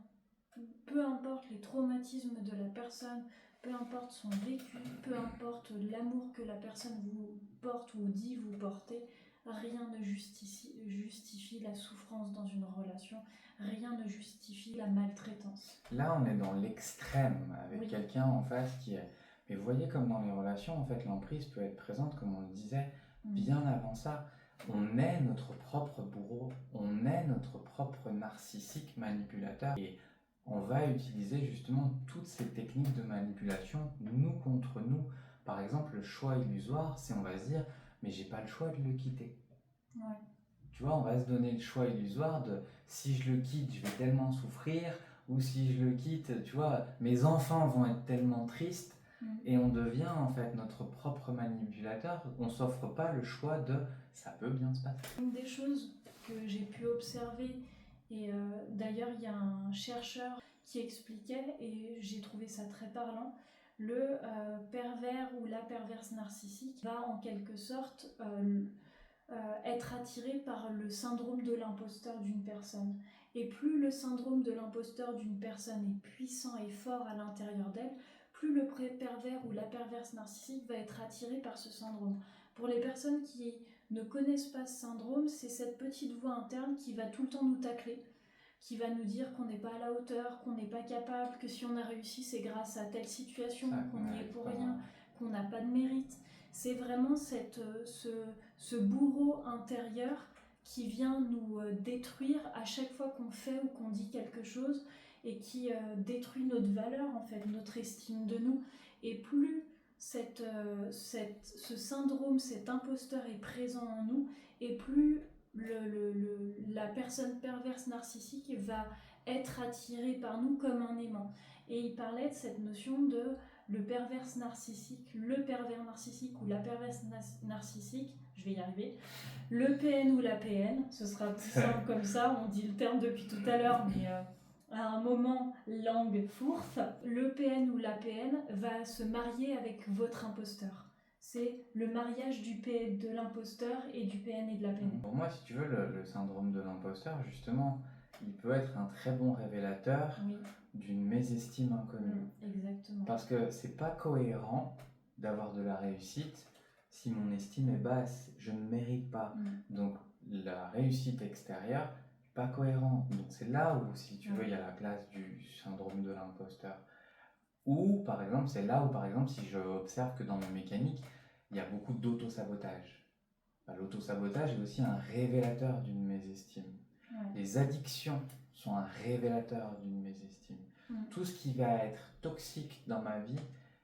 S2: Peu importe les traumatismes de la personne, peu importe son vécu, peu importe l'amour que la personne vous porte ou dit vous porter, rien ne justifie la souffrance dans une relation, rien ne justifie la maltraitance.
S1: Là, on est dans l'extrême avec quelqu'un en face qui est... Mais vous voyez comme dans les relations, en fait, l'emprise peut être présente, comme on le disait, bien avant ça. On est notre propre bourreau, on est notre propre narcissique manipulateur. Et on va utiliser justement toutes ces techniques de manipulation, nous contre nous. Par exemple, le choix illusoire, c'est on va se dire, mais j'ai pas le choix de le quitter. Tu vois, on va se donner le choix illusoire de si je le quitte, je vais tellement souffrir, ou si je le quitte, tu vois, mes enfants vont être tellement tristes. Et on devient en fait notre propre manipulateur. On s'offre pas le choix de ça peut bien se passer.
S2: Une des choses que j'ai pu observer, et d'ailleurs il y a un chercheur qui expliquait, et j'ai trouvé ça très parlant, le pervers ou la perverse narcissique va en quelque sorte être attiré par le syndrome de l'imposteur d'une personne. Et plus le syndrome de l'imposteur d'une personne est puissant et fort à l'intérieur d'elle, plus le pervers ou la perverse narcissique va être attiré par ce syndrome. Pour les personnes qui ne connaissent pas ce syndrome, c'est cette petite voix interne qui va tout le temps nous tacler, qui va nous dire qu'on n'est pas à la hauteur, qu'on n'est pas capable, que si on a réussi, c'est grâce à telle situation, qu'on n'y est pour rien, qu'on n'a pas de mérite. C'est vraiment ce bourreau intérieur qui vient nous détruire à chaque fois qu'on fait ou qu'on dit quelque chose et qui détruit notre valeur, en fait, notre estime de nous. Et plus ce syndrome, cet imposteur est présent en nous, et plus la personne perverse narcissique va être attirée par nous comme un aimant. Et il parlait de cette notion de le pervers narcissique ou la perverse narcissique, je vais y arriver, le PN ou la PN, ce sera plus simple comme ça, on dit le terme depuis tout à l'heure, mais à un moment, langue fourche, le PN ou la PN va se marier avec votre imposteur. C'est le mariage de l'imposteur et du PN et de la PN.
S1: Pour moi, si tu veux, le syndrome de l'imposteur, justement, il peut être un très bon révélateur d'une mésestime inconnue.
S2: Exactement.
S1: Parce que c'est pas cohérent d'avoir de la réussite si mon estime est basse. Je ne mérite pas. Donc la réussite extérieure, pas cohérent. Donc c'est là où, si tu veux, il y a la place du syndrome de l'imposteur. Ou par exemple, c'est là où, par exemple, si je observe que dans mes mécaniques, il y a beaucoup d'auto-sabotage. L'auto-sabotage est aussi un révélateur d'une mésestime. Les addictions sont un révélateur d'une mésestime. Tout ce qui va être toxique dans ma vie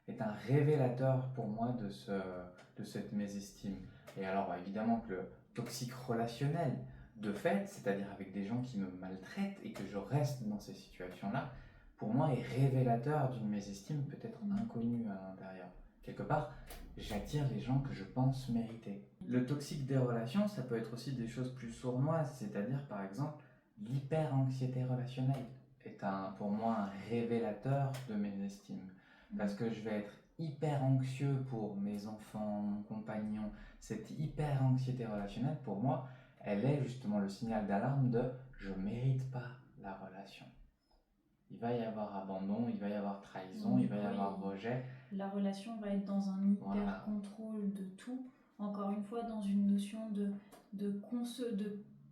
S1: est un révélateur pour moi de cette mésestime. Et alors évidemment que le toxique relationnel, de fait, c'est-à-dire avec des gens qui me maltraitent et que je reste dans ces situations-là, pour moi est révélateur d'une mésestime peut-être inconnue à l'intérieur. Quelque part, j'attire les gens que je pense mériter. Le toxique des relations, ça peut être aussi des choses plus sournoises, c'est-à-dire par exemple l'hyper-anxiété relationnelle est pour moi un révélateur de mésestime. Parce que je vais être hyper anxieux pour mes enfants, mon compagnon. Cette hyper-anxiété relationnelle, pour moi, elle est justement le signal d'alarme de « je ne mérite pas la relation ». Il va y avoir abandon, il va y avoir trahison, il va y avoir rejet.
S2: La relation va être dans un hyper-contrôle de tout. Encore une fois, dans une notion de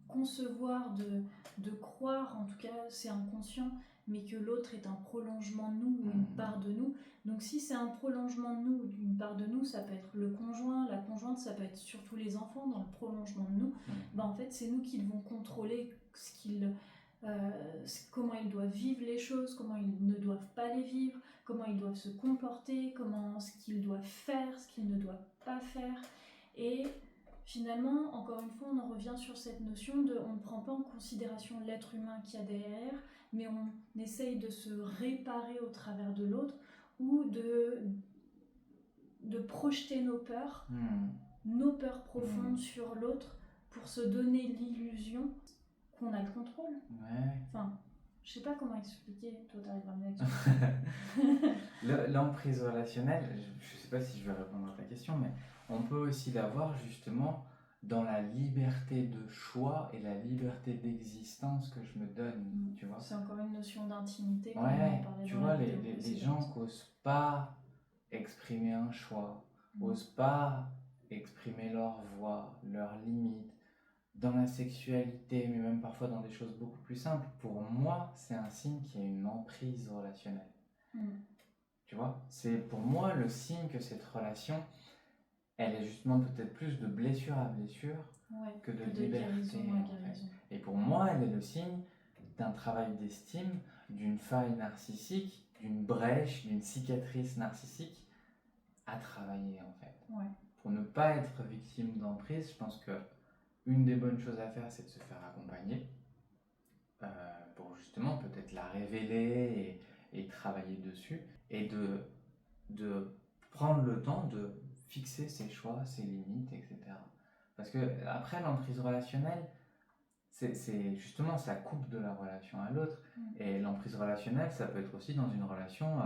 S2: concevoir, de croire, en tout cas c'est inconscient, mais que l'autre est un prolongement de nous, ou une part de nous. Donc si c'est un prolongement de nous, une part de nous, ça peut être le conjoint, la conjointe, ça peut être surtout les enfants dans le prolongement de nous. En fait, c'est nous qui devons contrôler comment ils doivent vivre les choses, comment ils ne doivent pas les vivre, comment ils doivent se comporter, ce qu'ils doivent faire, ce qu'ils ne doivent pas faire. Et finalement, encore une fois, on en revient sur cette notion de on ne prend pas en considération l'être humain qu'il y a derrière, mais on essaye de se réparer au travers de l'autre ou de projeter nos peurs profondes sur l'autre pour se donner l'illusion qu'on a le contrôle. Enfin, je sais pas comment expliquer, toi t'arrives à me
S1: L'emprise relationnelle, je sais pas si je vais répondre à ta question, mais on peut aussi l'avoir justement dans la liberté de choix et la liberté d'existence que je me donne, tu vois.
S2: C'est encore une notion d'intimité.
S1: Tu vois, les gens n'osent pas exprimer un choix, n'osent pas exprimer leur voix, leurs limites, dans la sexualité, mais même parfois dans des choses beaucoup plus simples. Pour moi, c'est un signe qu'il y a une emprise relationnelle. Tu vois, c'est pour moi le signe que cette relation, elle est justement peut-être plus de blessure à blessure que de liberté. Et pour moi, elle est le signe d'un travail d'estime, d'une faille narcissique, d'une brèche, d'une cicatrice narcissique à travailler en fait. Pour ne pas être victime d'emprise, je pense que une des bonnes choses à faire, c'est de se faire accompagner pour justement peut-être la révéler et travailler dessus et de prendre le temps de fixer ses choix, ses limites, etc. Parce que après l'emprise relationnelle, c'est justement ça coupe de la relation à l'autre. Et l'emprise relationnelle, ça peut être aussi dans une relation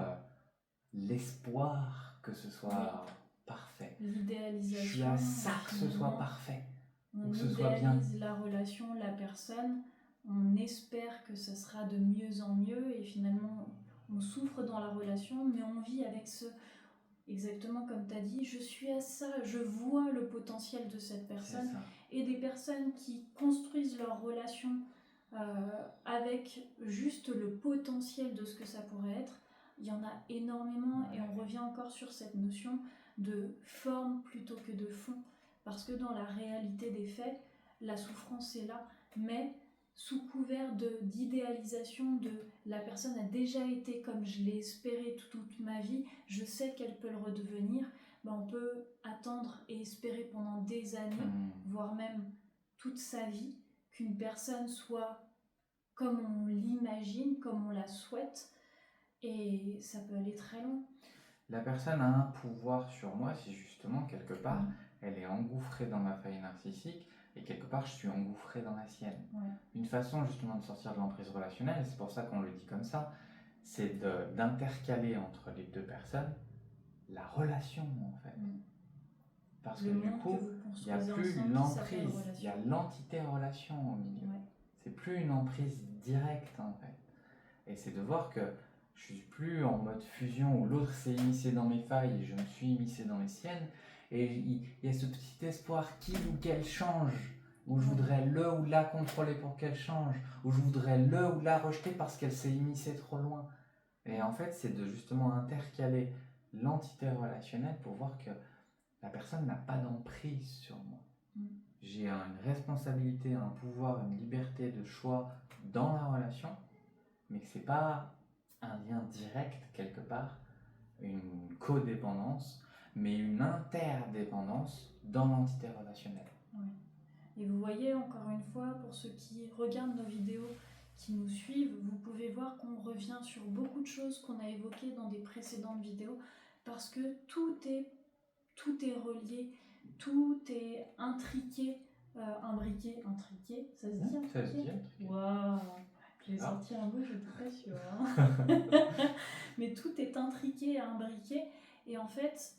S1: l'espoir que ce soit parfait.
S2: L'idéalisation.
S1: Je suis à ça que ce soit parfait.
S2: On idéalise la relation, la personne, on espère que ça sera de mieux en mieux et finalement on souffre dans la relation, mais on vit avec exactement comme tu as dit, je suis à ça, je vois le potentiel de cette personne. Et des personnes qui construisent leur relation avec juste le potentiel de ce que ça pourrait être, il y en a énormément. Et on revient encore sur cette notion de forme plutôt que de fond, parce que dans la réalité des faits, la souffrance est là, mais sous couvert d'idéalisation de la personne a déjà été comme je l'ai espéré toute ma vie, je sais qu'elle peut le redevenir, on peut attendre et espérer pendant des années, voire même toute sa vie, qu'une personne soit comme on l'imagine, comme on la souhaite, et ça peut aller très loin.
S1: La personne a un pouvoir sur moi si justement, quelque part, elle est engouffrée dans ma faille narcissique, et quelque part, je suis engouffré dans la sienne. Une façon justement de sortir de l'emprise relationnelle, et c'est pour ça qu'on le dit comme ça, c'est d'intercaler entre les deux personnes la relation, en fait. Parce que du coup, il n'y a plus l'emprise, il y a l'entité relation au milieu. C'est plus une emprise directe, en fait. Et c'est de voir que je suis plus en mode fusion où l'autre s'est immiscé dans mes failles et je me suis immiscé dans les siennes. Et il y a ce petit espoir qu'il ou qu'elle change, où je voudrais le ou la contrôler pour qu'elle change, où je voudrais le ou la rejeter parce qu'elle s'est immiscée trop loin. Et en fait, c'est de justement intercaler l'entité relationnelle pour voir que la personne n'a pas d'emprise sur moi. J'ai une responsabilité, un pouvoir, une liberté de choix dans la relation, mais que ce n'est pas un lien direct quelque part, une codépendance, mais une interdépendance dans l'entité relationnelle.
S2: Et vous voyez, encore une fois, pour ceux qui regardent nos vidéos, qui nous suivent, vous pouvez voir qu'on revient sur beaucoup de choses qu'on a évoquées dans des précédentes vidéos, parce que tout est relié, tout est intriqué, imbriqué, intriqué, ça se dit?
S1: Ça se dit.
S2: Waouh, j'ai sorti un mot, je n'étais pas sûre. Hein. Mais tout est intriqué et imbriqué, et en fait,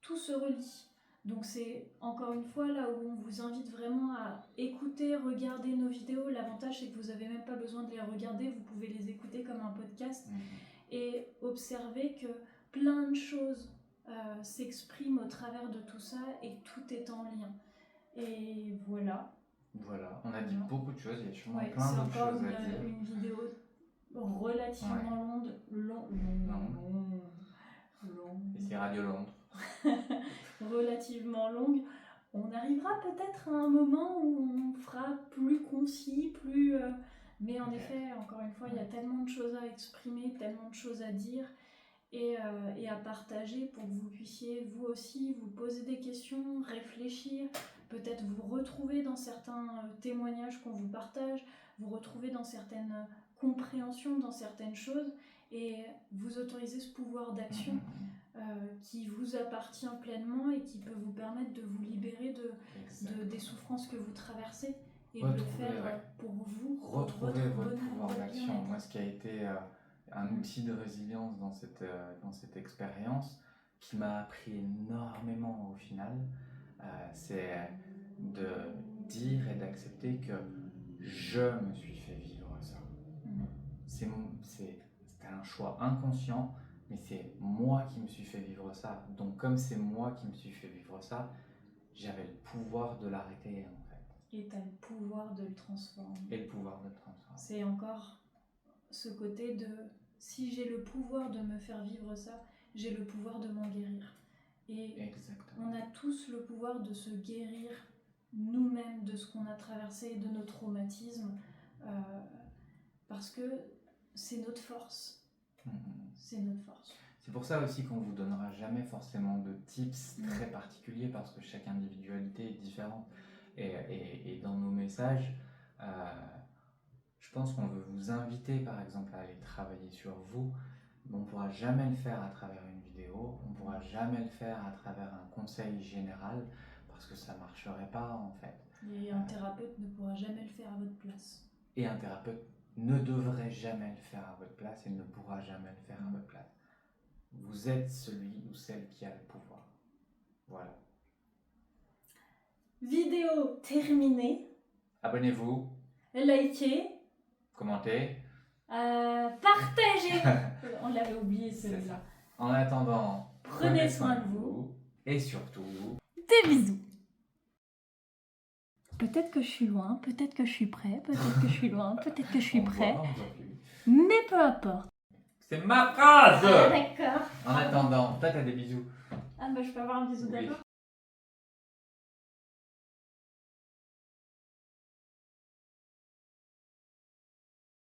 S2: tout se relie. Donc c'est encore une fois là où on vous invite vraiment à écouter, regarder nos vidéos. L'avantage c'est que vous n'avez même pas besoin de les regarder, vous pouvez les écouter comme un podcast et observer que plein de choses s'expriment au travers de tout ça et tout est en lien. Et voilà.
S1: Voilà, on a dit beaucoup de choses, il y a sûrement plein d'autres choses à dire.
S2: C'est encore une vidéo relativement longue.
S1: Et c'est Radio Londres.
S2: Relativement longue. On arrivera peut-être à un moment où on fera plus concis, plus... Mais en effet, encore une fois, il y a tellement de choses à exprimer, tellement de choses à dire et à partager pour que vous puissiez, vous aussi, vous poser des questions, réfléchir, peut-être vous retrouver dans certains témoignages qu'on vous partage, vous retrouver dans certaines compréhensions, dans certaines choses et vous autoriser ce pouvoir d'action qui vous appartient pleinement et qui peut vous permettre de vous libérer des souffrances que vous traversez et de le faire pour vous.
S1: Retrouver votre pouvoir d'action. Moi, ce qui a été un outil de résilience dans cette expérience qui m'a appris énormément au final, c'est de dire et d'accepter que je me suis fait vivre ça. C'était un choix inconscient, mais c'est moi qui me suis fait vivre ça. Donc comme c'est moi qui me suis fait vivre ça, j'avais le pouvoir de l'arrêter en fait.
S2: Et tu as le pouvoir de le transformer.
S1: C'est
S2: encore ce côté de si j'ai le pouvoir de me faire vivre ça, j'ai le pouvoir de m'en guérir. Et on a tous le pouvoir de se guérir nous-mêmes de ce qu'on a traversé, de nos traumatismes, parce que c'est notre force. C'est notre force.
S1: C'est pour ça aussi qu'on ne vous donnera jamais forcément de tips très particuliers parce que chaque individualité est différente. Et dans nos messages, je pense qu'on veut vous inviter par exemple à aller travailler sur vous. On ne pourra jamais le faire à travers une vidéo, on ne pourra jamais le faire à travers un conseil général parce que ça ne marcherait pas en fait.
S2: Et un thérapeute ne pourra jamais le faire à votre place.
S1: Et un thérapeute ne devrait jamais le faire à votre place et ne pourra jamais le faire à votre place. Vous êtes celui ou celle qui a le pouvoir. Voilà.
S2: Vidéo terminée.
S1: Abonnez-vous.
S2: Likez.
S1: Commentez.
S2: Partagez. On l'avait oublié celui-là.
S1: En attendant,
S2: Prenez soin de vous.
S1: Et surtout,
S2: des bisous. Peut-être que je suis loin, peut-être que je suis près, peut-être que je suis loin, peut-être que je suis près. Mais peu importe.
S1: C'est ma phrase.
S2: Ah, d'accord.
S1: En attendant, toi t'as des bisous.
S2: Ah bah je peux avoir un bisou d'abord.